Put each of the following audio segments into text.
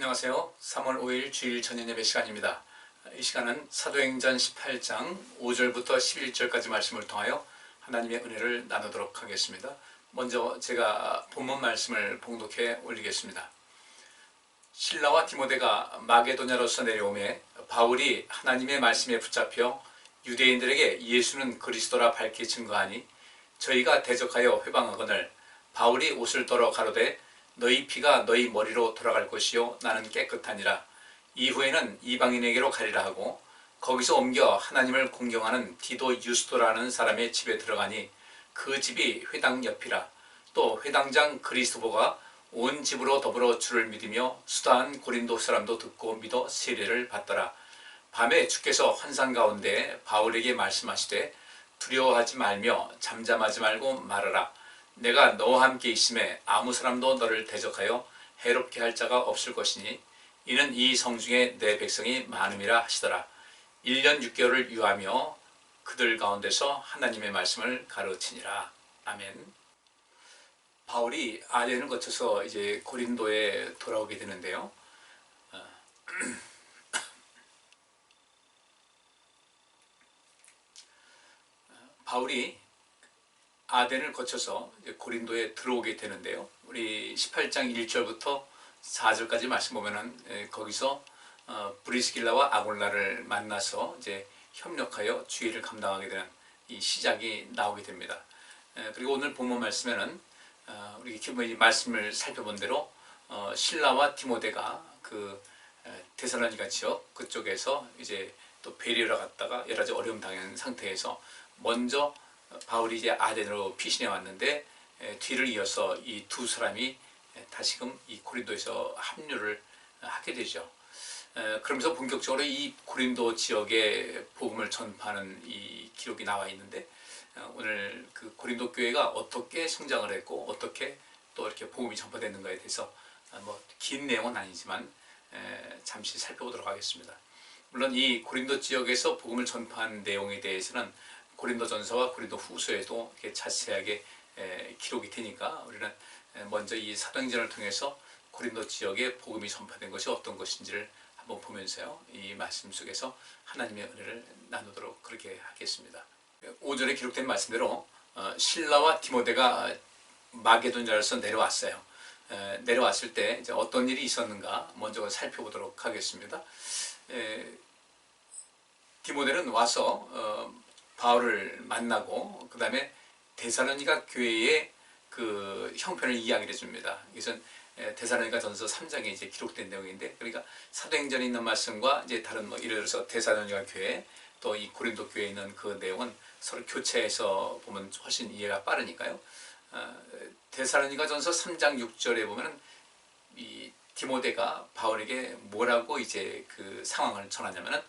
안녕하세요. 3월 5일 주일 저녁 예배 시간입니다. 이 시간은 사도행전 18장 5절부터 11절까지 말씀을 통하여 하나님의 은혜를 나누도록 하겠습니다. 먼저 제가 본문 말씀을 봉독해 올리겠습니다. 실라와 디모데가 마게도냐로서 내려오매 바울이 하나님의 말씀에 붙잡혀 유대인들에게 예수는 그리스도라 밝히 증거하니 저희가 대적하여 회방하거늘 바울이 옷을 떨어 가로되 너희 피가 너희 머리로 돌아갈 것이요 나는 깨끗하니라. 이후에는 이방인에게로 가리라 하고 거기서 옮겨 하나님을 공경하는 디도 유스도라는 사람의 집에 들어가니 그 집이 회당 옆이라. 또 회당장 그리스도보가 온 집으로 더불어 주를 믿으며 수다한 고린도 사람도 듣고 믿어 세례를 받더라. 밤에 주께서 환상 가운데 바울에게 말씀하시되 두려워하지 말며 잠잠하지 말고 말하라. 내가 너와 함께 있음에 아무 사람도 너를 대적하여 해롭게 할 자가 없을 것이니 이는 이 성중에 내 백성이 많음이라 하시더라. 1년 6개월을 유하며 그들 가운데서 하나님의 말씀을 가르치니라. 아멘. 바울이 아덴을 거쳐서 이제 고린도에 돌아오게 되는데요. 바울이 아덴을 거쳐서 고린도에 들어오게 되는데요. 우리 18장 1절부터 4절까지 말씀 보면은 거기서 브리스길라와 아골라를 만나서 이제 협력하여 주의를 감당하게 되는 이 시작이 나오게 됩니다. 그리고 오늘 본문 말씀에는 우리 기본의 말씀을 살펴본 대로 실라와 디모데가 그 데살로니가 지역 그쪽에서 이제 또 베리아로 갔다가 여러 가지 어려움 당한 상태에서 먼저 바울이 이제 아덴으로 피신해 왔는데 뒤를 이어서 이 두 사람이 다시금 이 고린도에서 합류를 하게 되죠. 그러면서 본격적으로 이 고린도 지역에 복음을 전파하는 이 기록이 나와 있는데 오늘 그 고린도 교회가 어떻게 성장을 했고 어떻게 또 이렇게 복음이 전파됐는가에 대해서 뭐 긴 내용은 아니지만 잠시 살펴보도록 하겠습니다. 물론 이 고린도 지역에서 복음을 전파한 내용에 대해서는 고린도전서와 고린도 후서에도 이렇게 자세하게 기록이 되니까 우리는 먼저 이 사도행전을 통해서 고린도 지역에 복음이 전파된 것이 어떤 것인지를 한번 보면서요. 이 말씀 속에서 하나님의 은혜를 나누도록 그렇게 하겠습니다. 5절에 기록된 말씀대로 실라와 디모데가 마게도냐로서 내려왔어요. 내려왔을 때 이제 어떤 일이 있었는가 먼저 살펴보도록 하겠습니다. 디모데는 와서 바울을 만나고 그 다음에 데살로니가 교회의 그 형편을 이야기를 해줍니다. 이것은 데살로니가 전서 3장에 이제 기록된 내용인데, 그러니까 사도행전에 있는 말씀과 이제 다른 예를 들어서 데살로니가 교회 또 이 고린도 교회에 있는 그 내용은 서로 교체해서 보면 훨씬 이해가 빠르니까요. 데살로니가 전서 3장 6절에 보면은 이 디모데가 바울에게 뭐라고 이제 그 상황을 전하냐면은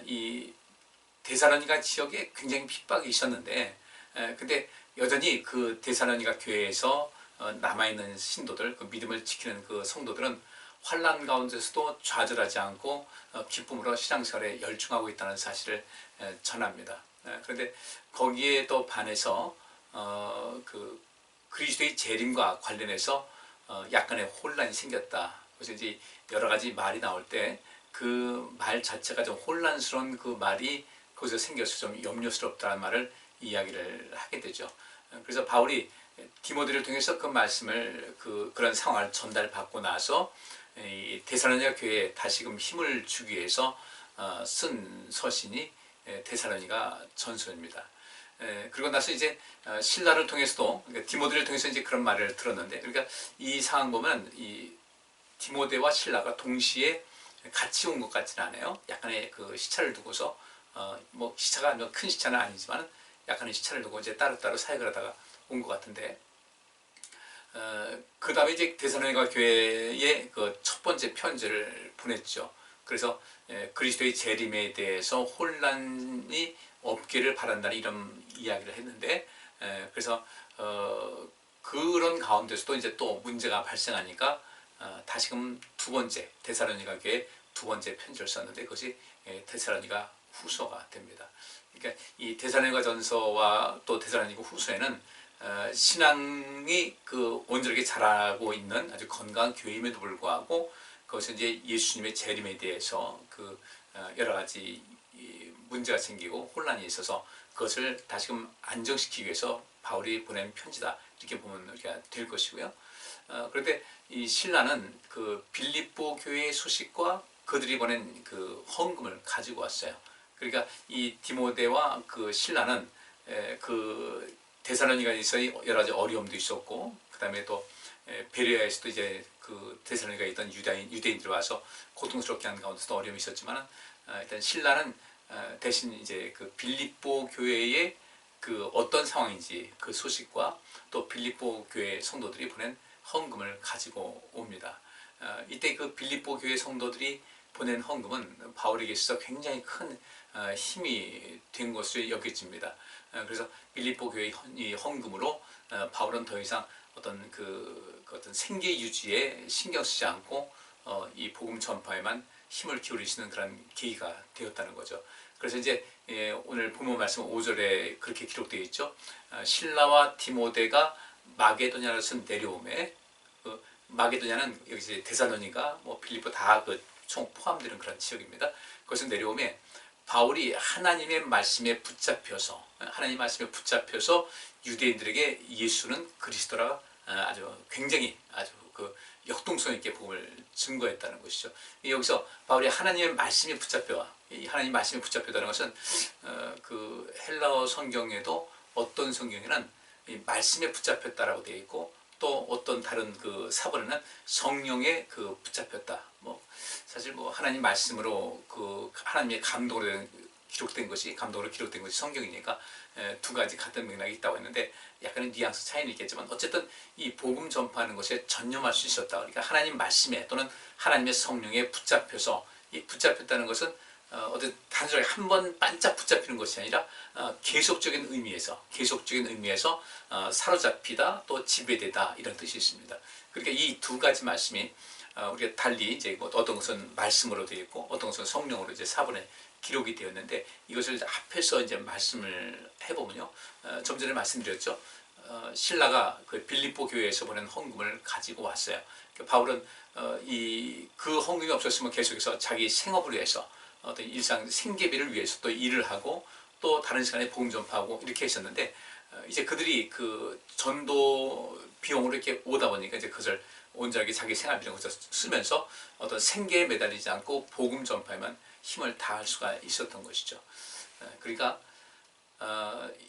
이 데살로니가 지역에 굉장히 핍박이 있었는데 근데 여전히 그 데살로니가 교회에서 남아있는 신도들, 그 믿음을 지키는 그 성도들은 환난 가운데서도 좌절하지 않고 기쁨으로 신앙생활에 열중하고 있다는 사실을 전합니다. 그런데 거기에 또 반해서 그 그리스도의 재림과 관련해서 약간의 혼란이 생겼다. 그래서 이제 여러 가지 말이 나올 때 그 말 자체가 좀 혼란스러운 그 말이 거기서 생겨서 좀 염려스럽다는 말을 이야기를 하게 되죠. 그래서 바울이 디모데를 통해서 그 말씀을 그런 상황을 전달받고 나서 이 데살로니가 교회에 다시금 힘을 주기 위해서 쓴 서신이 데살로니가 전서입니다. 그리고 나서 이제 실라를 통해서도 그러니까 디모데를 통해서 이제 그런 말을 들었는데, 그러니까 이 상황 보면 이 디모데와 실라가 동시에 같이 온 것 같지는 않아요. 약간의 그 시차를 두고서 뭐 시차가 큰 시차는 아니지만 약간의 시차를 두고 이제 따로따로 사역을 하다가 온 것 같은데, 그 다음에 이제 데살로니가 교회에 그 첫 번째 편지를 보냈죠. 그래서 그리스도의 재림에 대해서 혼란이 없기를 바란다는 이런 이야기를 했는데, 그래서 그런 가운데서도 이제 또 문제가 발생하니까 다시금 두 번째 데살로니가 교회에 두 번째 편지를 썼는데 그것이 데살로니가 후서가 됩니다. 그러니까 이 데살로니가 전서와 또 데살로니가 후서에는 신앙이 그 온전하게 자라고 있는 아주 건강한 교회임에도 불구하고 그것은 이제 예수님의 재림에 대해서 여러 가지 문제가 생기고 혼란이 있어서 그것을 다시금 안정시키기 위해서 바울이 보낸 편지다, 이렇게 보면 우리가 될 것이고요. 그런데 이 신라는 그 빌립보 교회의 소식과 그들이 보낸 그 헌금을 가지고 왔어요. 그러니까 이 디모데와 그 신라는 그 데살로니가에서의 여러 가지 어려움도 있었고, 그 다음에 또 베레아에서도 이제 그 데살로니가에 있던 유대인들이 와서 고통스럽게 하는 가운데서도 어려움이 있었지만, 일단 신라는 대신 이제 그 빌립보 교회의 그 어떤 상황인지 그 소식과 또 빌립보 교회 성도들이 보낸 헌금을 가지고 옵니다. 이때 그 빌립보 교회 성도들이 보낸 헌금은 바울에게 있어서 굉장히 큰 힘이 된 것으로 여겨집니다. 그래서 빌립보 교회 이 헌금으로 바울은 더 이상 어떤 생계 유지에 신경 쓰지 않고 이 복음 전파에만 힘을 기울이시는 그런 계기가 되었다는 거죠. 그래서 이제 오늘 본문 말씀 5절에 그렇게 기록되어 있죠. 실라와 디모데가 마게도냐로서 내려오매, 마게도냐는 여기 데살로니가, 빌립보 다 총 포함되는 그런 지역입니다. 그것은 내려오매 바울이 하나님의 말씀에 붙잡혀서 유대인들에게 예수는 그리스도라 아주 굉장히 아주 그 역동성 있게 복음을 증거했다는 것이죠. 여기서 바울이 하나님의 말씀에 하나님 말씀에 붙잡혔다는 것은 그 헬라어 성경에도 어떤 성경에는 이 말씀에 붙잡혔다라고 되어 있고, 또 어떤 다른 그 사본에는 성령에 붙잡혔다. 사실 하나님 말씀으로 하나님의 감동으로 기록된 것이 성경이니까 두 가지 같은 맥락이 있다고 했는데 약간의 뉘앙스 차이는 있겠지만, 어쨌든 이 복음 전파하는 것에 전념할 수 있었다. 그러니까 하나님 말씀에 또는 하나님의 성령에 붙잡혀서, 이 붙잡혔다는 것은 어떤 단순하게 한 번 반짝 붙잡히는 것이 아니라 계속적인 의미에서 사로잡히다, 또 지배되다, 이런 뜻이 있습니다. 그러니까 이 두 가지 말씀이 우리가 달리 이제 어떤 것은 말씀으로 되어 있고 어떤 것은 성령으로 이제 사본에 기록이 되었는데, 이것을 합해서 이제 말씀을 해보면요, 좀 전에 말씀드렸죠. 신라가 그 빌립보 교회에서 보낸 헌금을 가지고 왔어요. 바울은 그 헌금이 없었으면 계속해서 자기 생업을 위해서 어떤 일상 생계비를 위해서 또 일을 하고 또 다른 시간에 복음 전파하고 이렇게 했었는데, 이제 그들이 그 전도 비용으로 이렇게 오다 보니까 이제 그것을 온전하게 자기 생활비를 쓰면서 어떤 생계에 매달리지 않고 복음 전파에만 힘을 다할 수가 있었던 것이죠. 그러니까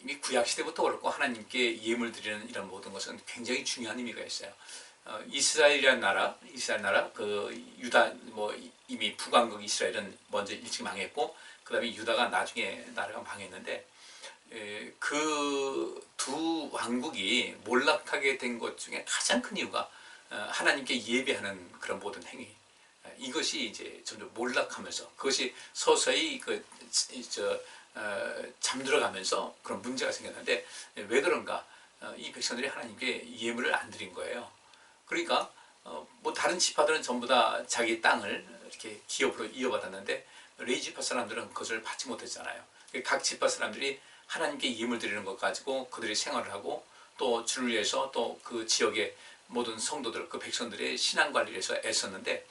이미 구약 시대부터 그렇고 하나님께 예물 드리는 이런 모든 것은 굉장히 중요한 의미가 있어요. 이스라엘 나라 그 유다 이미 북왕국 이스라엘은 먼저 일찍 망했고, 그 다음에 유다가 나중에 나라가 망했는데, 그 두 왕국이 몰락하게 된 것 중에 가장 큰 이유가 하나님께 예배하는 그런 모든 행위, 이것이 이제 점점 몰락하면서 그것이 서서히 잠들어가면서 그런 문제가 생겼는데, 왜 그런가? 이 백성들이 하나님께 예물을 안 드린 거예요. 그러니까 다른 지파들은 전부 다 자기 땅을 이렇게 기업으로 이어받았는데 레위 지파 사람들은 그것을 받지 못했잖아요. 각 지파 사람들이 하나님께 예물 드리는 것 가지고 그들이 생활을 하고, 또 주를 위해서 또 그 지역의 모든 성도들, 그 백성들의 신앙 관리를 해서 애썼는데,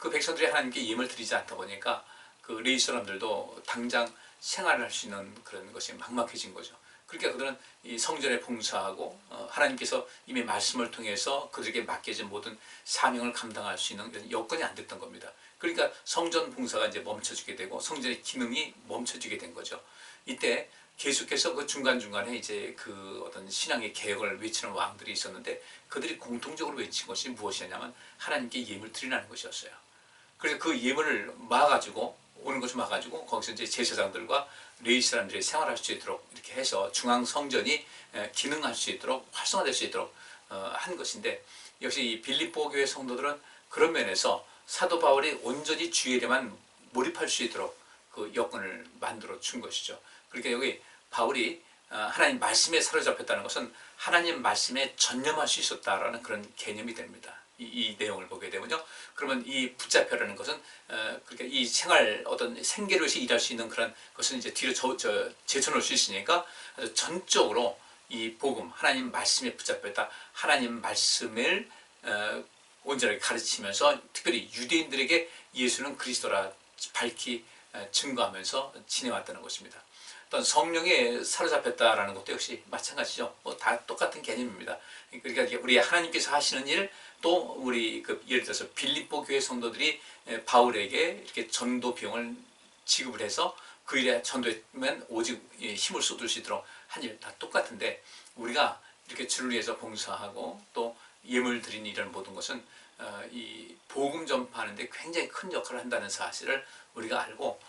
그 백성들이 하나님께 예물 드리지 않다 보니까 그 레위 사람들도 당장 생활을 할 수 있는 그런 것이 막막해진 거죠. 그러니까 그들은 이 성전에 봉사하고 하나님께서 이미 말씀을 통해서 그들에게 맡겨진 모든 사명을 감당할 수 있는 여건이 안 됐던 겁니다. 그러니까 성전 봉사가 이제 멈춰지게 되고 성전의 기능이 멈춰지게 된 거죠. 이때 계속해서 그 중간중간에 이제 그 어떤 신앙의 개혁을 외치는 왕들이 있었는데, 그들이 공통적으로 외친 것이 무엇이냐면 하나님께 예물 드리라는 것이었어요. 그래서 그 예물을 오는 것을 막아가지고 거기서 이제 제사장들과 레위 사람들이 생활할 수 있도록 이렇게 해서 중앙 성전이 기능할 수 있도록, 활성화될 수 있도록 한 것인데, 역시 이 빌립보 교회 성도들은 그런 면에서 사도 바울이 온전히 주일에만 몰입할 수 있도록 그 여건을 만들어 준 것이죠. 그러니까 여기 바울이 하나님 말씀에 사로잡혔다는 것은 하나님 말씀에 전념할 수 있었다라는 그런 개념이 됩니다. 이 내용을 보게 되면요, 그러면 이 붙잡혀라는 것은 그러니까 이 어떤 생계를 위해서 일할 수 있는 그런 것은 이제 뒤로 제쳐놓을 수 있으니까 아주 전적으로 이 복음, 하나님 말씀에 붙잡혔다, 하나님 말씀을 온전하게 가르치면서 특별히 유대인들에게 예수는 그리스도라 밝히 증거하면서 지내왔다는 것입니다. 또한 성령에 사로잡혔다라는 것도 역시 마찬가지죠. 뭐 다 똑같은 개념입니다. 그러니까 우리 하나님께서 하시는 일, 또 우리 예를 들어서 빌립보 교회 성도들이 바울에게 이렇게 전도 비용을 지급을 해서 그 일에 전도하면 오직 힘을 쏟을 수 있도록 한 일 다 똑같은데, 우리가 이렇게 주를 위해서 봉사하고 또 예물 드리는 이런 모든 것은 이 복음 전파하는데 굉장히 큰 역할을 한다는 사실을 우리가 알고,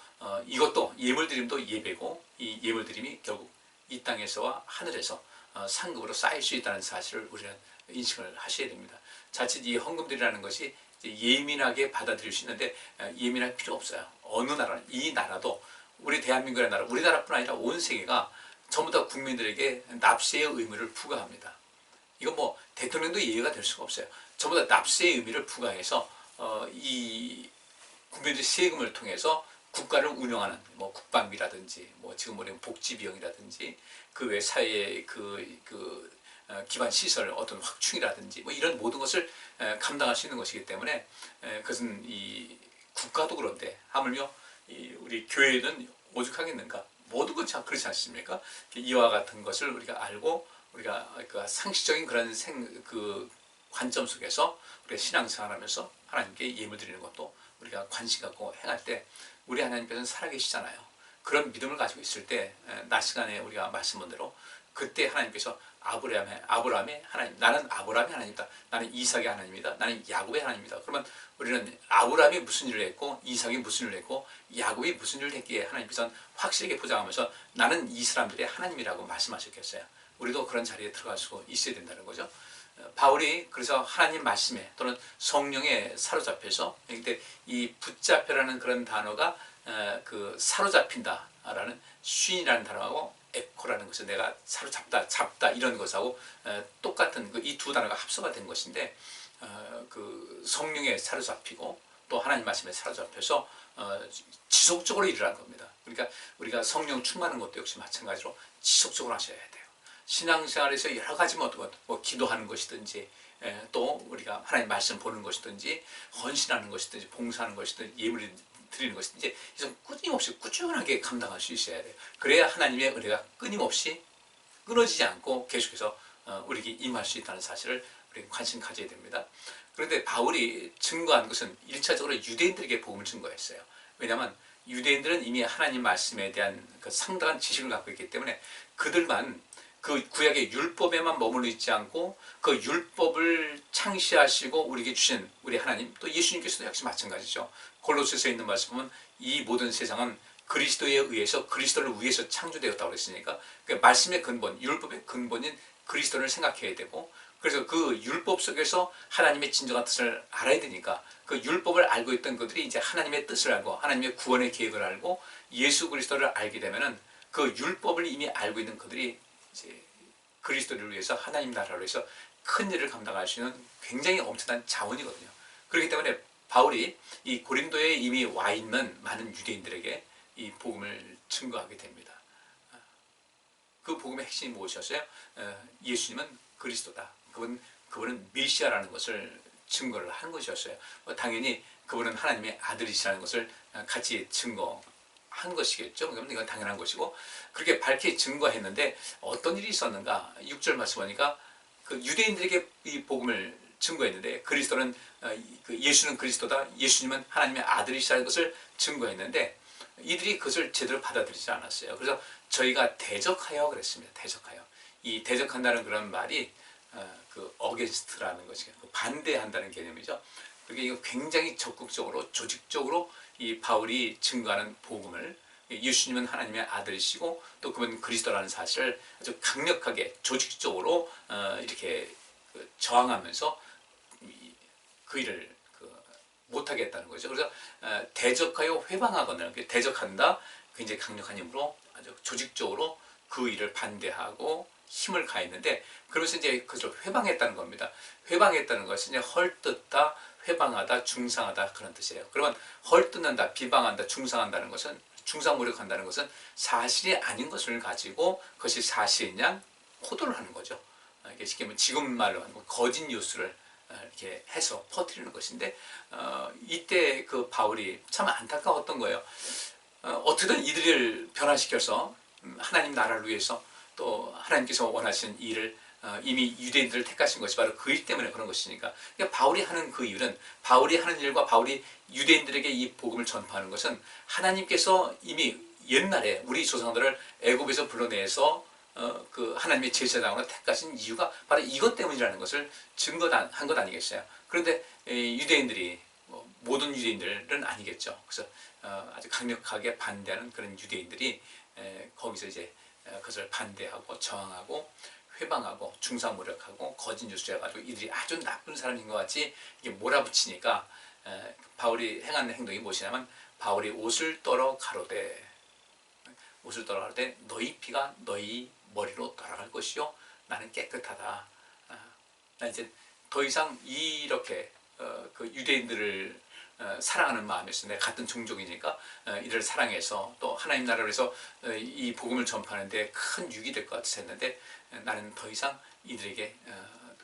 이것도 예물 드림도 예배고, 이 예물 드림이 결국 이 땅에서와 하늘에서 상급으로 쌓일 수 있다는 사실을 우리는 인식을 하셔야 됩니다. 자칫 이 헌금들이라는 것이 예민하게 받아들일 수 있는데 예민할 필요 없어요. 어느 나라는, 이 나라도 우리 대한민국의 나라, 우리나라뿐 아니라 온 세계가 전부 다 국민들에게 납세의 의무를 부과합니다. 이건 뭐 대통령도 예외가 될 수가 없어요. 전부 다 납세의 의미를 부과해서 이 국민들의 세금을 통해서 국가를 운영하는 뭐 국방비라든지 뭐 지금 뭐냐면 복지 비용이라든지 그 외 사회의 기반 시설 어떤 확충이라든지 뭐 이런 모든 것을 감당할 수 있는 것이기 때문에 그것은 이 국가도 그런데 하물며 우리 교회는 오죽하겠는가. 모든 것이 그렇지 않습니까? 이와 같은 것을 우리가 알고 우리가 그 상식적인 그런 관점 속에서 우리가 신앙생활하면서 하나님께 예물 드리는 것도 우리가 관심 갖고 행할 때 우리 하나님께서는 살아계시잖아요. 그런 믿음을 가지고 있을 때 낮 시간에 우리가 말씀한 대로 그때 하나님께서 아브라함의 하나님, 나는 아브라함의 하나님이다, 나는 이삭의 하나님이다, 나는 야곱의 하나님이다. 그러면 우리는 아브라함이 무슨 일을 했고 이삭이 무슨 일을 했고 야곱이 무슨 일을 했기에 하나님께서는 확실하게 포장하면서 나는 이 사람들의 하나님이라고 말씀하셨겠어요. 우리도 그런 자리에 들어갈 수 있어야 된다는 거죠. 바울이 그래서 하나님 말씀에 또는 성령에 사로잡혀서, 근데 이 붙잡혀라는 그런 단어가 그 사로잡힌다라는 쉰이라는 단어하고 에코라는 것은 내가 사로잡다, 잡다 이런 것하고 똑같은 이 두 단어가 합성가 된 것인데, 그 성령에 사로잡히고 또 하나님 말씀에 사로잡혀서 지속적으로 일을 한 겁니다. 그러니까 우리가 성령 충만한 것도 역시 마찬가지로 지속적으로 하셔야 돼요. 신앙생활에서 여러 가지 뭐 기도하는 것이든지 또 우리가 하나님 말씀 보는 것이든지 헌신하는 것이든지 봉사하는 것이든지 예물 드리는 것이든지 이것은 끊임없이 꾸준하게 감당할 수 있어야 돼요. 그래야 하나님의 은혜가 끊임없이 끊어지지 않고 계속해서 우리에게 임할 수 있다는 사실을 우리가 관심 가져야 됩니다. 그런데 바울이 증거한 것은 1차적으로 유대인들에게 복음을 증거했어요. 왜냐하면 유대인들은 이미 하나님 말씀에 대한 그 상당한 지식을 갖고 있기 때문에 그들만 그 구약의 율법에만 머물러 있지 않고 그 율법을 창시하시고 우리에게 주신 우리 하나님, 또 예수님께서도 역시 마찬가지죠. 골로새서에 있는 말씀 보면 이 모든 세상은 그리스도에 의해서 그리스도를 위해서 창조되었다고 그랬으니까 그 말씀의 근본, 율법의 근본인 그리스도를 생각해야 되고, 그래서 그 율법 속에서 하나님의 진정한 뜻을 알아야 되니까 그 율법을 알고 있던 그들이 이제 하나님의 뜻을 알고 하나님의 구원의 계획을 알고 예수 그리스도를 알게 되면은 그 율법을 이미 알고 있는 그들이 이제 그리스도를 위해서 하나님 나라를 위해서 큰 일을 감당할 수 있는 굉장히 엄청난 자원이거든요. 그렇기 때문에 바울이 이 고린도에 이미 와 있는 많은 유대인들에게 이 복음을 증거하게 됩니다. 그 복음의 핵심이 무엇이었어요? 예수님은 그리스도다. 그분은 메시아라는 것을 증거를 한 것이었어요. 당연히 그분은 하나님의 아들이시라는 것을 같이 증거한 것이겠죠. 그러면 이건 당연한 것이고, 그렇게 밝게 증거했는데 어떤 일이 있었는가? 6절 말씀 보니까 그 유대인들에게 이 복음을 증거했는데 그리스도는 예수는 그리스도다, 예수님은 하나님의 아들이시라는 것을 증거했는데 이들이 그것을 제대로 받아들이지 않았어요. 그래서 저희가 대적하여 그랬습니다. 대적하여. 이 대적한다는 그런 말이 그 어게인스트라는 것이 반대한다는 개념이죠. 그게 이거 굉장히 적극적으로 조직적으로 이 바울이 증거하는 복음을, 예수님은 하나님의 아들이시고 또 그분 그리스도라는 사실을 아주 강력하게 조직적으로 이렇게 저항하면서 그 일을 못하게 했다는 거죠. 그래서 대적하여 회방하거나 대적한다, 굉장히 강력한 힘으로 아주 조직적으로 그 일을 반대하고 힘을 가했는데, 그러면서 이제 그것을 회방했다는 겁니다. 회방했다는 것은 이제 헐뜯다, 회방하다, 중상하다 그런 뜻이에요. 그러면 헐뜯는다, 비방한다, 중상한다는 것은, 중상모략한다는 것은 사실이 아닌 것을 가지고 그것이 사실인 양 호도를 하는 거죠. 이게 쉽게 말하면 지금 말로 하는 거짓 뉴스를 이렇게 해서 퍼뜨리는 것인데 이때 그 바울이 참 안타까웠던 거예요. 어떻게든 이들을 변화시켜서 하나님 나라를 위해서 또 하나님께서 원하시는 일을 이미 유대인들을 택하신 것이 바로 그 일 때문에 그런 것이니까. 그러니까 바울이 하는 그 일은 바울이 하는 일과 바울이 유대인들에게 이 복음을 전파하는 것은 하나님께서 이미 옛날에 우리 조상들을 애굽에서 불러내서 그 하나님의 제사장으로 택하신 이유가 바로 이것 때문이라는 것을 증거한 것 아니겠어요. 그런데 유대인들이 모든 유대인들은 아니겠죠. 그래서 아주 강력하게 반대하는 그런 유대인들이 거기서 이제 그것을 반대하고 저항하고 회방하고 중상모략하고 거짓 뉴스를 해가지고 이들이 아주 나쁜 사람인 것 같이 이게 몰아붙이니까 바울이 행하는 행동이 무엇이냐면 바울이 옷을 떨어 가로되 너희 피가 너희 머리로 돌아갈 것이요 나는 깨끗하다. 나 이제 더 이상 이렇게 그 유대인들을 사랑하는 마음에서 내가 같은 종족이니까 이를 사랑해서 또 하나님 나라를 위해서 이 복음을 전파하는데 큰 유익이 될 것 같아서 했는데 나는 더 이상 이들에게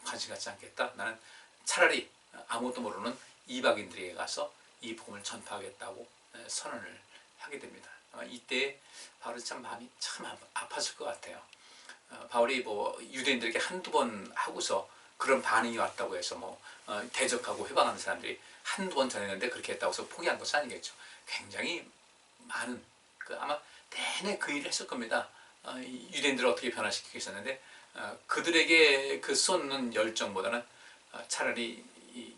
관심 갖지 않겠다. 나는 차라리 아무것도 모르는 이방인들에게 가서 이 복음을 전파하겠다고 선언을 하게 됩니다. 이때 바울이 참 마음이 참 아팠을 것 같아요. 바울이 뭐 유대인들에게 한두 번 하고서 그런 반응이 왔다고 해서 대적하고 회방하는 사람들이 한두 번 전했는데 그렇게 했다고 해서 포기한 것은 아니겠죠. 굉장히 많은 아마 내내 그 일을 했을 겁니다. 유대인들을 어떻게 변화시키고 있었는데 그들에게 그 쏟는 열정보다는 차라리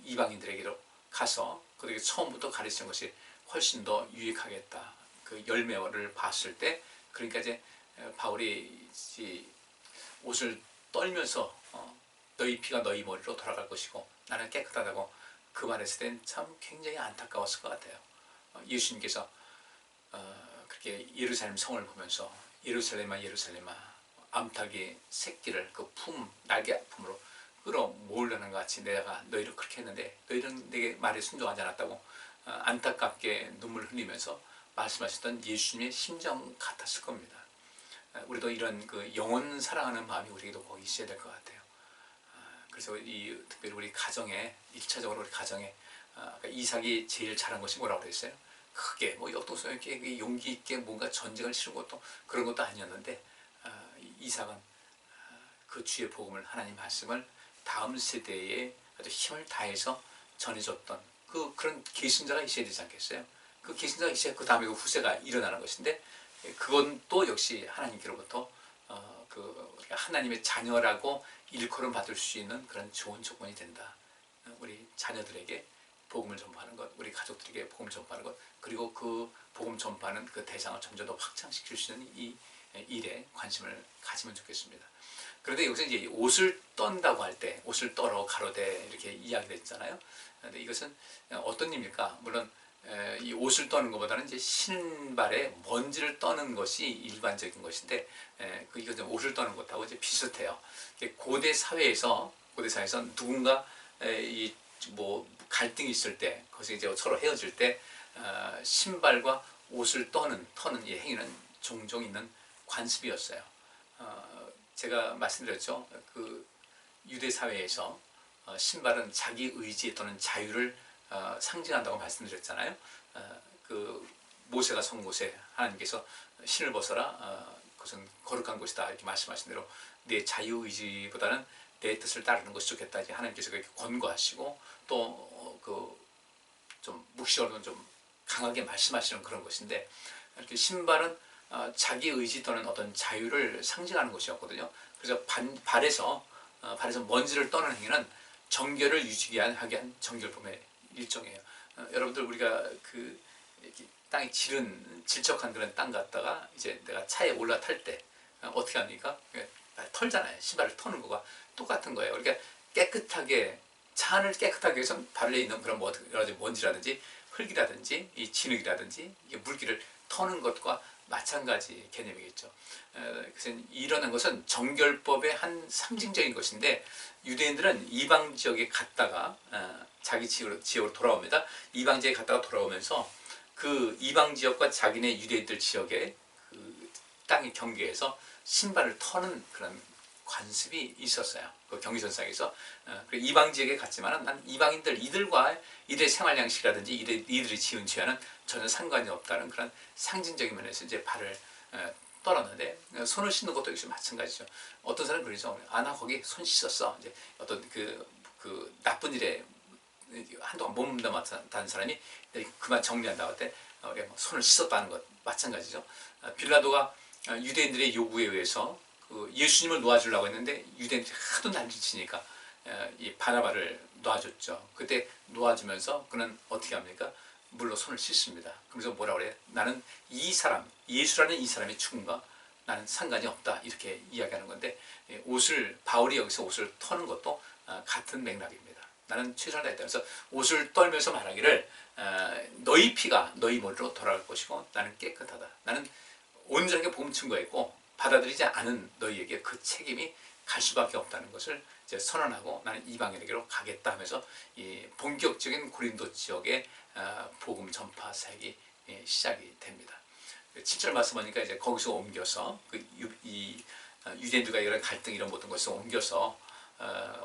이방인들에게로 가서 그들에게 처음부터 가르치는 것이 훨씬 더 유익하겠다. 그 열매를 봤을 때 그러니까 이제 바울이 옷을 떨면서 너희 피가 너희 머리로 돌아갈 것이고 나는 깨끗하다고 그 말했을 땐 참 굉장히 안타까웠을 것 같아요. 예수님께서 그렇게 예루살렘 성을 보면서 예루살렘아 예루살렘아 암탉이 새끼를 그 날개 품으로 끌어모으려는 것 같이 내가 너희를 그렇게 했는데 너희는 내게 말에 순종하지 않았다고 안타깝게 눈물 흘리면서 말씀하셨던 예수님의 심정 같았을 겁니다. 우리도 이런 그 영혼 사랑하는 마음이 우리에게도 꼭 있어야 될 것 같아요. 그래서 특별히 우리 가정에 1차적으로 우리 가정에 이삭이 제일 잘한 것이 뭐라고 그랬어요? 크게 역동성 있게 용기 있게 뭔가 전쟁을 치르고 또 그런 것도 아니었는데 이삭은 그 주의 복음을 하나님 말씀을 다음 세대에 아주 힘을 다해서 전해줬던 그런 계승자가 있어야 되지 않겠어요? 그 계승자가 있어야 그 다음에 그 후세가 일어나는 것인데 그건 또 역시 하나님께로부터 우리가 하나님의 자녀라고 일컬음 받을 수 있는 그런 좋은 조건이 된다. 우리 자녀들에게 복음을 전파하는 것, 우리 가족들에게 복음을 전파하는 것, 그리고 그 복음 전파하는 그 대상을 점점 더 확장시킬 수 있는 이 일에 관심을 가지면 좋겠습니다. 그런데 여기서 이제 옷을 떤다고 할 때, 옷을 떨어 가로되 이렇게 이야기를 했잖아요. 그런데 이것은 어떤 의미입니까? 물론 이 옷을 떠는 것보다는 이제 신발에 먼지를 떠는 것이 일반적인 것인데 이거 옷을 떠는 것하고 이제 비슷해요. 고대 사회에서 누군가 갈등이 있을 때, 거기서 이제 서로 헤어질 때 신발과 옷을 터는 이 행위는 종종 있는 관습이었어요. 제가 말씀드렸죠. 그 유대 사회에서 신발은 자기 의지 또는 자유를 상징한다고 말씀드렸잖아요. 그 모세가 선 곳에 하나님께서 신을 벗어라. 그것은 거룩한 곳이다. 이렇게 말씀하신 대로 내 자유의지보다는 내 뜻을 따르는 것이 좋겠다. 이제 하나님께서 그렇게 권고하시고 또 좀 묵시어는 좀 강하게 말씀하시는 그런 것인데 이렇게 신발은 자기 의지 또는 어떤 자유를 상징하는 것이었거든요. 그래서 발에서 먼지를 떠는 행위는 정결을 하게 한 정결법의 일종이에요. 여러분들 우리가 이렇게 땅이 질척한 그런 땅 갔다가 이제 내가 차에 올라탈 때 어떻게 합니까? 털잖아요. 신발을 터는 거가 똑같은 거예요. 그러니까 차 안을 깨끗하게 해서 발에 있는 그런 먼지라든지 흙이라든지 이 진흙이라든지 물기를 터는 것과 마찬가지 개념이겠죠. 그래서 이러는 것은 정결법의 한 상징적인 것인데 유대인들은 이방 지역에 갔다가 자기 지역으로 돌아옵니다. 이방 지역에 갔다가 돌아오면서 그 이방 지역과 자기네 유대인들 지역의 그 땅의 경계에서 신발을 터는 그런 관습이 있었어요. 그 경계선상에서. 이방 지역에 갔지만 난 이방인들 이들의 생활 양식이라든지 이들이 지은 죄와는 전혀 상관이 없다는 그런 상징적인 면에서 이제 발을 떨었는데, 손을 씻는 것도 역시 마찬가지죠. 어떤 사람은 그러죠. 나 거기 손 씻었어. 이제 어떤 그 나쁜 일에 한동안 몸담았다는 사람이 그만 정리한다고 할 때 손을 씻었다는 것 마찬가지죠. 빌라도가 유대인들의 요구에 의해서 그 예수님을 놓아주려고 했는데 유대인들이 하도 난리치니까 이 바나바를 놓아줬죠. 그때 놓아주면서 그는 어떻게 합니까? 물로 손을 씻습니다. 그러면서 뭐라 그래요? 나는 이 사람, 예수라는 이 사람의 죽음과 나는 상관이 없다, 이렇게 이야기하는 건데, 바울이 여기서 옷을 터는 것도 같은 맥락입니다. 나는 최선을 다했다. 그래서 옷을 떨면서 말하기를 너희 피가 너희 머리로 돌아갈 것이고 나는 깨끗하다. 나는 온전하게 복음 증거했고 받아들이지 않은 너희에게 그 책임이 갈 수밖에 없다는 것을 이제 선언하고 나는 이방인에게로 가겠다 하면서 이 본격적인 고린도 지역의 복음 전파 사역이 시작이 됩니다. 7절 말씀 보니까 이제 거기서 옮겨서 이 유대인들과 이런 갈등 이런 모든 것을 옮겨서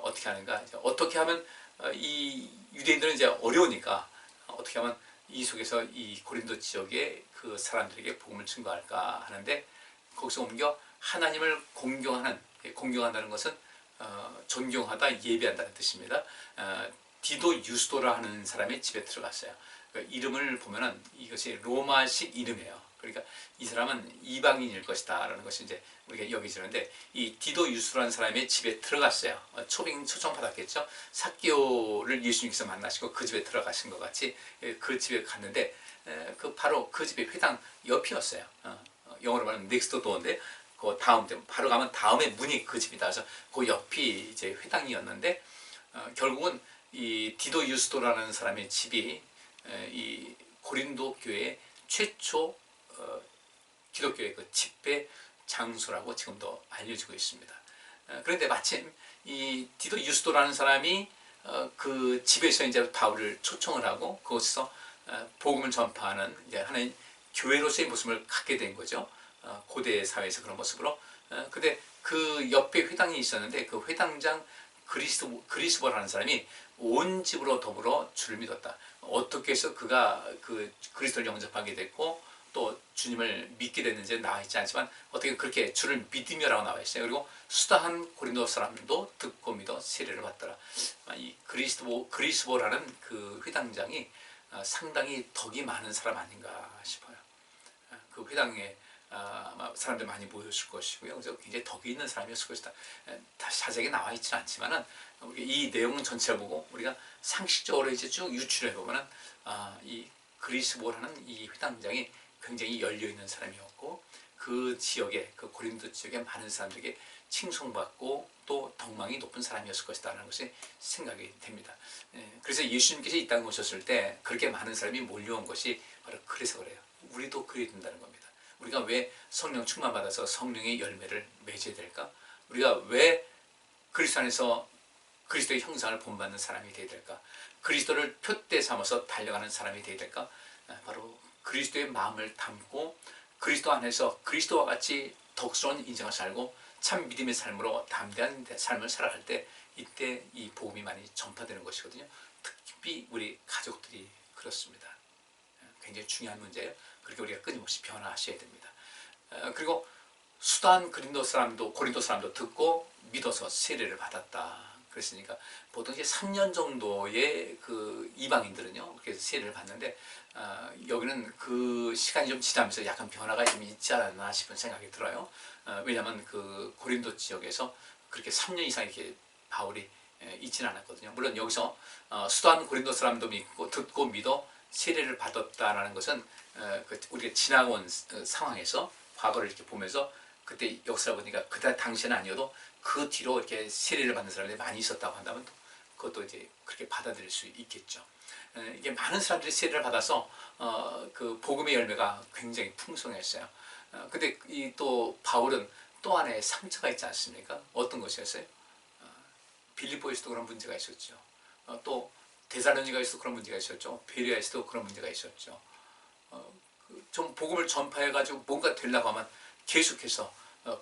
어떻게 하는가, 이제 어떻게 하면 이 유대인들은 이제 어려우니까 어떻게 하면 이 속에서 이 고린도 지역의 그 사람들에게 복음을 증거할까 하는데, 거기서 옮겨 하나님을 공경한다는 것은 존경하다, 예배한다는 뜻입니다. 디도 유스도라 하는 사람의 집에 들어갔어요. 그러니까 이름을 보면은 이것이 로마식 이름이에요. 그러니까 이 사람은 이방인일 것이다 라는 것이 이제 우리가 여기지는데, 이 디도 유스도라는 사람의 집에 들어갔어요. 초청 받았겠죠. 삭개오를 예수님께서 만나시고 그 집에 들어가신 것 같이 그 집에 갔는데, 바로 그 집의 회당 옆이었어요. 영어로 말하면 넥스트 도어인데, 그 다음 바로 가면 다음에 문이 그 집이다. 그래서 그 옆이 이제 회당이었는데, 결국은 이 디도 유스도라는 사람의 집이 이 고린도 교회의 최초 기독교의 그 집회 장소라고 지금도 알려지고 있습니다. 그런데 마침 이 디도 유스도라는 사람이 그 집에서 이제 바울을 초청을 하고 그곳에서 복음을 전파하는 이제 하나의 교회로서의 모습을 갖게 된 거죠. 고대 사회에서 그런 모습으로. 근데 그 옆에 회당이 있었는데 그 회당장 그리스보라는 사람이 온 집으로 더불어 주를 믿었다. 어떻게 해서 그가 그 그리스도를 영접하게 됐고 또 주님을 믿게 됐는지 나와 있지 않지만 어떻게 그렇게 주를 믿으며라고 나와 있어요. 그리고 수다한 고린도 사람도 듣고 믿어 세례를 받더라. 이 그리스보라는 그 회당장이 상당히 덕이 많은 사람 아닌가 싶어요. 그 회당에 아마 사람들 많이 모였을 것이고요. 그래서 굉장히 덕이 있는 사람이었을 것이다. 다시 자세하게 나와 있지는 않지만은 이 내용 전체를 보고 우리가 상식적으로 이제 쭉 유추해 보면은 이 그리스보라는 이 회당장이 굉장히 열려 있는 사람이었고 그 지역에 그 고린도 지역에 많은 사람들에게 칭송받고 또 덕망이 높은 사람이었을 것이다라는 것이 생각이 됩니다. 그래서 예수님께서 이 땅에 오셨을 때 그렇게 많은 사람이 몰려온 것이 바로 그래서 그래요. 우리도 그래야 된다는 겁니다. 우리가 왜 성령 충만받아서 성령의 열매를 맺어야 될까? 우리가 왜 그리스도 안에서 그리스도의 형상을 본받는 사람이 되어야 될까? 그리스도를 표대 삼아서 달려가는 사람이 되어야 될까? 바로 그리스도의 마음을 담고 그리스도 안에서 그리스도와 같이 덕스러운 인생을 살고 참 믿음의 삶으로 담대한 삶을 살아갈 때 이때 이 복음이 많이 전파되는 것이거든요. 특히 우리 가족들이 그렇습니다. 굉장히 중요한 문제예요. 그렇게 우리가 끊임없이 변화하셔야 됩니다. 그리고 수단 고린도 사람도 듣고 믿어서 세례를 받았다. 그랬으니까 보통 이제 3년 정도의 그 이방인들은요 그렇게 세례를 받는데 여기는 그 시간이 좀 지나면서 약간 변화가 좀 있지 않았나 싶은 생각이 들어요. 왜냐하면 그 고린도 지역에서 그렇게 3년 이상 이렇게 바울이 있지는 않았거든요. 물론 여기서 수단 고린도 사람도 믿고 듣고 믿어 세례를 받았다라는 것은 우리가 지나온 상황에서 과거를 이렇게 보면서 그때 역사를 보니까 그때 당시는 아니어도 그 뒤로 이렇게 세례를 받는 사람들이 많이 있었다고 한다면 그것도 이제 그렇게 받아들일 수 있겠죠. 이게 많은 사람들이 세례를 받아서 그 복음의 열매가 굉장히 풍성했어요. 근데 이 또 바울은 또 하나의 상처가 있지 않습니까? 어떤 것이었어요? 빌립보에서도 그런 문제가 있었죠. 또 데살로니가에서도 그런 문제가 있었죠. 베레아에서도 그런 문제가 있었죠. 좀 복음을 전파해가지고 뭔가 되려고 하면 계속해서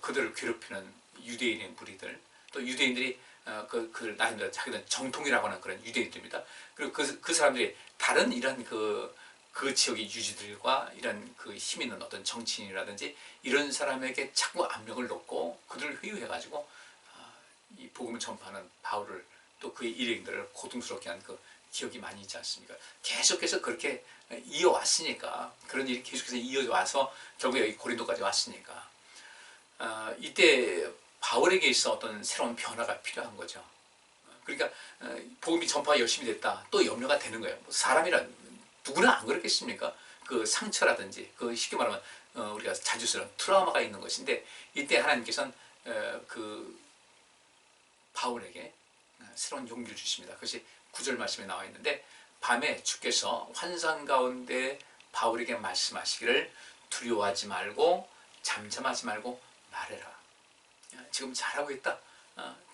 그들을 괴롭히는 유대인의 무리들, 또 유대인들이 그 나름대로 자기는 정통이라고 하는 그런 유대인들입니다. 그리고 그 사람들이 다른 이런 그 지역의 유지들과 이런 그 힘 있는 어떤 정치인이라든지 이런 사람에게 자꾸 압력을 넣고 그들을 회유해가지고 이 복음을 전파하는 바울을 또 그의 일행들을 고통스럽게 한 그 기억이 많이 있지 않습니까? 계속해서 그렇게 이어왔으니까, 그런 일이 계속해서 이어와서 결국 여기 고린도까지 왔으니까 이때 바울에게 있어 어떤 새로운 변화가 필요한 거죠. 그러니까 복음이 전파가 열심히 됐다, 또 염려가 되는 거예요. 사람이란 누구나 안 그렇겠습니까? 그 상처라든지 그 쉽게 말하면 우리가 자주 쓰는 트라우마가 있는 것인데, 이때 하나님께서는 그 바울에게 새로운 용기를 주십니다. 그것이 9절 말씀에 나와 있는데, 밤에 주께서 환상 가운데 바울에게 말씀하시기를 두려워하지 말고 잠잠하지 말고 말해라. 지금 잘하고 있다.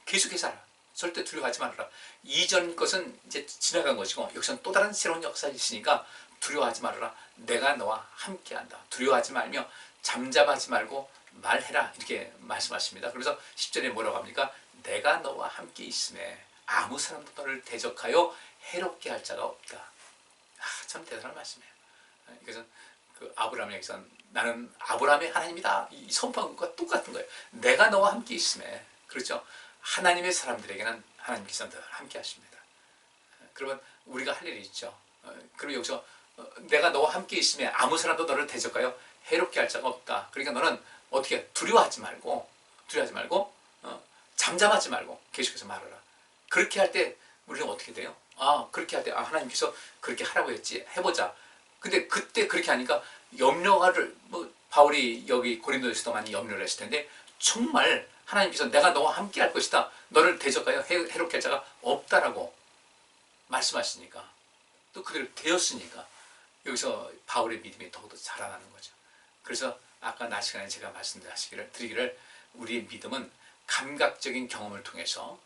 계속해서 하라. 절대 두려워하지 말아라. 이전 것은 이제 지나간 것이고 여기서는 또 다른 새로운 역사가 있으니까 두려워하지 말아라. 내가 너와 함께한다. 두려워하지 말며 잠잠하지 말고 말해라. 이렇게 말씀하십니다. 그래서 10절에 뭐라고 합니까? 내가 너와 함께 있음에 아무 사람도 너를 대적하여 해롭게 할 자가 없다. 참 대단한 말씀이에요. 그래서 그 아브라함에게서 나는 아브라함의 하나님이다, 이 선포한 것과 똑같은 거예요. 내가 너와 함께 있음에, 그렇죠? 하나님의 사람들에게는 하나님께서 늘 함께 하십니다. 그러면 우리가 할 일이 있죠. 그리고 여기서 내가 너와 함께 있음에 아무 사람도 너를 대적하여 해롭게 할 자가 없다. 그러니까 너는 어떻게 두려워하지 말고 잠잠하지 말고 계속해서 말하라. 그렇게 할 때 우리는 어떻게 돼요? 그렇게 할 때 하나님께서 그렇게 하라고 했지, 해보자. 근데 그때 그렇게 하니까 염려를 바울이 여기 고린도에서도 많이 염려를 했을 텐데, 정말 하나님께서 내가 너와 함께 할 것이다, 너를 대적하여 해롭게 할 자가 없다라고 말씀하시니까, 또 그대로 되었으니까 여기서 바울의 믿음이 더욱더 자라나는 거죠. 그래서 아까 낮 시간에 제가 말씀드리기를 우리의 믿음은 감각적인 경험을 통해서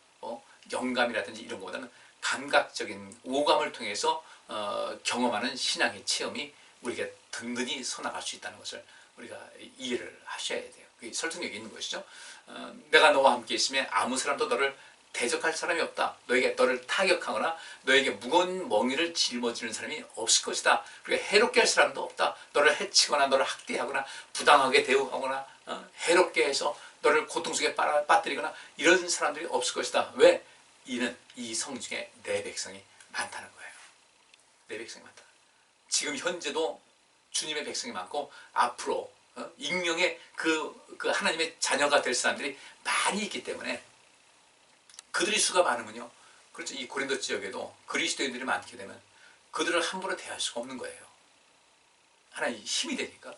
영감이라든지 이런 것보다는 감각적인 오감을 통해서 경험하는 신앙의 체험이 우리가 든든히 서나갈 수 있다는 것을 우리가 이해를 하셔야 돼요. 그게 설득력이 있는 것이죠. 내가 너와 함께 있으면 아무 사람도 너를 대적할 사람이 없다. 너를 타격하거나 너에게 무거운 멍이를 짊어지는 사람이 없을 것이다. 그리고 해롭게 할 사람도 없다. 너를 해치거나 너를 학대하거나 부당하게 대우하거나 해롭게 해서 너를 고통 속에 빠뜨리거나 이런 사람들이 없을 것이다. 왜? 이는 이 성중에 내 백성이 많다는 거예요. 내 백성이 많다. 지금 현재도 주님의 백성이 많고 앞으로 익명의 그 하나님의 자녀가 될 사람들이 많이 있기 때문에, 그들이 수가 많으면요, 그렇죠, 이 고린도 지역에도 그리스도인들이 많게 되면 그들을 함부로 대할 수가 없는 거예요. 하나님 힘이 되니까.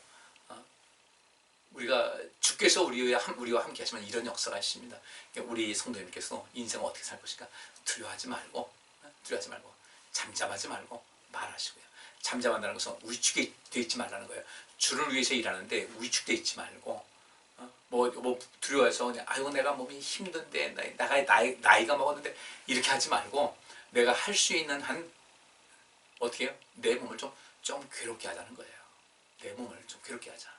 우리가 주께서 우리와 함께 하시면 이런 역사가 있습니다. 우리 성도님께서 인생을 어떻게 살 것인가, 두려워하지 말고 잠잠하지 말고 말하시고요. 잠잠한다는 것은 위축돼 있지 말라는 거예요. 주를 위해서 일하는데 위축돼 있지 말고, 두려워해서 아이고 내가 몸이 힘든데 나이가 먹었는데 이렇게 하지 말고, 내가 할 수 있는 한 어떻게 해요? 내 몸을 좀 괴롭게 하자는 거예요. 내 몸을 좀 괴롭게 하자.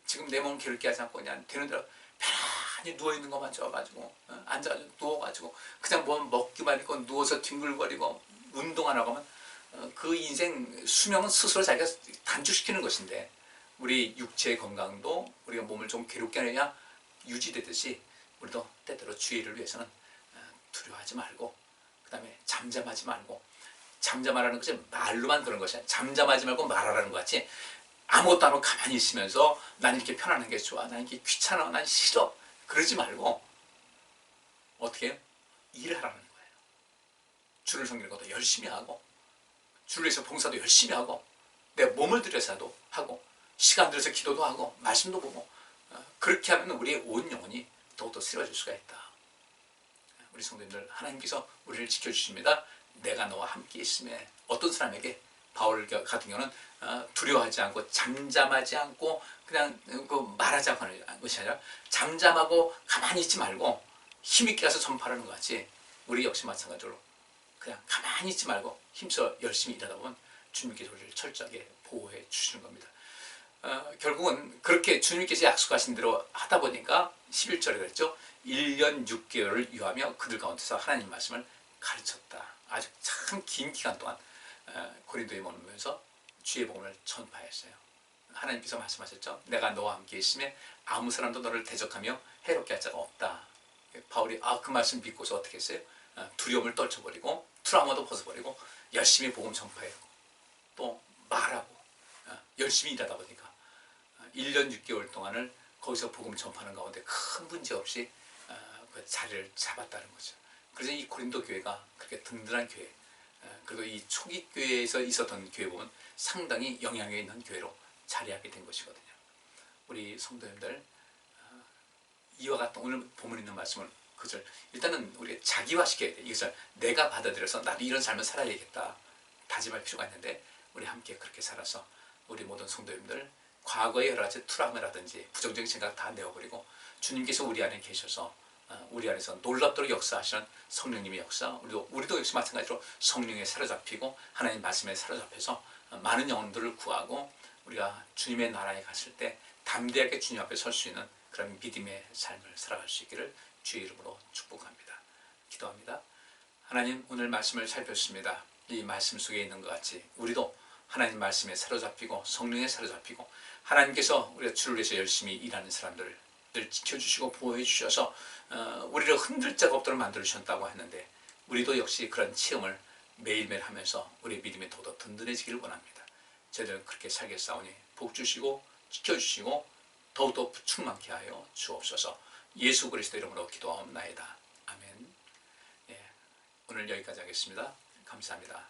지금 내 몸을 괴롭게 하지 않고 그냥 되는 대로 편안히 누워있는 것만 좋아가지고, 앉아가지고 누워가지고 그냥 뭐 먹기만 있고 누워서 뒹굴거리고 운동 안 하고 하면 그 인생 수명은 스스로 자기가 단축시키는 것인데, 우리 육체의 건강도 우리가 몸을 좀 괴롭게 하느냐 유지되듯이 우리도 때때로 주의를 위해서는 두려워하지 말고, 그 다음에 잠잠하지 말고, 잠잠하라는 것이 말로만 그런 것이 아니라 잠잠하지 말고 말하라는 것 같이 아무것도 안 하고 가만히 있으면서 난 이렇게 편안한 게 좋아, 난 이렇게 귀찮아, 난 싫어, 그러지 말고 어떻게 해요? 일을 하라는 거예요. 주를 섬기는 것도 열심히 하고, 주를 위해서 봉사도 열심히 하고, 내 몸을 들여서도 하고, 시간 들여서 기도도 하고 말씀도 보고, 그렇게 하면 우리의 온 영혼이 더욱더 새로워질 수가 있다. 우리 성도님들, 하나님께서 우리를 지켜주십니다. 내가 너와 함께 있음에, 어떤 사람에게, 바울 같은 경우는 두려워하지 않고 잠잠하지 않고 그냥 말하지 않고 하는 것이 아니라 잠잠하고 가만히 있지 말고 힘있게 가서 전파하는 것 같이, 우리 역시 마찬가지로 그냥 가만히 있지 말고 힘써 열심히 일하다 보면 주님께서 우리를 철저하게 보호해 주시는 겁니다. 결국은 그렇게 주님께서 약속하신 대로 하다 보니까 11절에 그랬죠. 1년 6개월을 유하며 그들 가운데서 하나님 말씀을 가르쳤다. 아주 참 긴 기간 동안 고린도에 머물면서 주의 복음을 전파했어요. 하나님께서 말씀하셨죠. 내가 너와 함께 있음에 아무 사람도 너를 대적하며 해롭게 할 자가 없다. 바울이 그 말씀 믿고서 어떻게 했어요? 두려움을 떨쳐버리고 트라우마도 벗어버리고 열심히 복음 전파하고 또 말하고 열심히 일하다 보니까 1년 6개월 동안을 거기서 복음 전파하는 가운데 큰 문제 없이 그 자리를 잡았다는 거죠. 그래서 이 고린도 교회가 그렇게 든든한 교회, 그리고 이 초기 교회에서 있었던 교회 보면 상당히 영향력 있는 교회로 자리하게 된 것이거든요. 우리 성도님들, 이와 같은 오늘 본문 있는 말씀을 그것을 일단은 우리가 자기화시켜야 돼. 이것을 내가 받아들여서 나도 이런 삶을 살아야겠다 다짐할 필요가 있는데, 우리 함께 그렇게 살아서 우리 모든 성도님들 과거의 여러 가지 트라우마라든지 부정적인 생각 다 내어버리고 주님께서 우리 안에 계셔서 우리 안에서 놀랍도록 역사하시는 성령님의 역사, 우리도 역시 마찬가지로 성령에 사로잡히고 하나님 말씀에 사로잡혀서 많은 영혼들을 구하고 우리가 주님의 나라에 갔을 때 담대하게 주님 앞에 설 수 있는 그런 믿음의 삶을 살아갈 수 있기를 주의 이름으로 축복합니다. 기도합니다. 하나님, 오늘 말씀을 살폈습니다. 이 말씀 속에 있는 것 같이 우리도 하나님 말씀에 사로잡히고 성령에 사로잡히고 하나님께서 우리가 주를 위해서 열심히 일하는 사람들을 지켜주시고 보호해 주셔서 우리를 흔들 자가 없도록 만들어 주셨다고 했는데, 우리도 역시 그런 체험을 매일매일 하면서 우리의 믿음이 더더 든든해지기를 원합니다. 저희들은 그렇게 살겠사오니 복 주시고 지켜주시고 더욱더 충만케 하여 주옵소서. 예수 그리스도 이름으로 기도하옵나이다. 아멘. 오늘 여기까지 하겠습니다. 감사합니다.